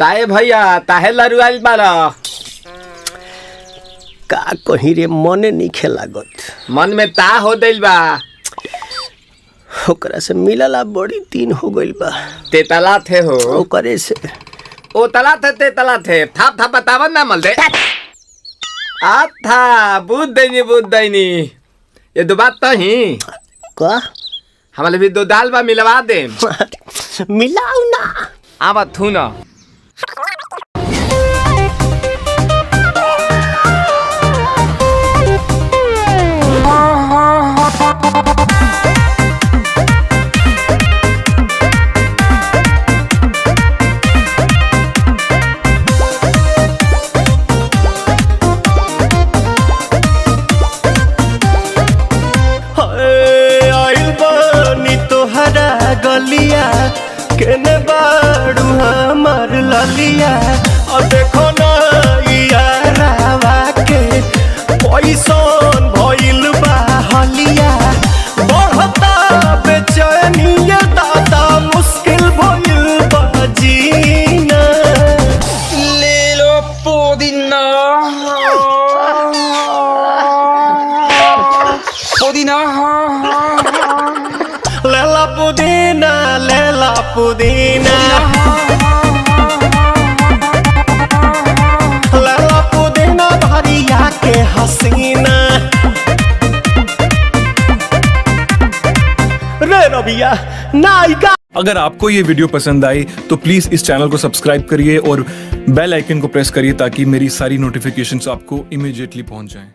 ताए भैया ताहे लरुआल बारा का कहीं रे मने नहीं लागत। मन में ता हो दिल बा ओकरा से मिलला बड़ी दिन हो गइल बा। ते तला थे हो ओकरे से ओ तला थे ते तला थे थाप थाप बतावन ना मल दे आ था बुद्ध दैनी ये दो बात तो ही का हमारे भी दो दाल बा मिलवा दे मिलाऊ ना आवा थू ना गलिया केने बाड़ू हमार ललिया और देखो ना यारावा के पैसन भइल बा हलिया बढ़ता बेचैनिया दादा मुश्किल भइल बा जीना ले लो पुदीना लेला पुदीना लेला पुदीना भरिया के हसीना रे रबिया नायिका। अगर आपको ये वीडियो पसंद आई तो प्लीज इस चैनल को सब्सक्राइब करिए और बेल आइकन को प्रेस करिए ताकि मेरी सारी नोटिफिकेशंस आपको इमीडिएटली पहुंच जाएं।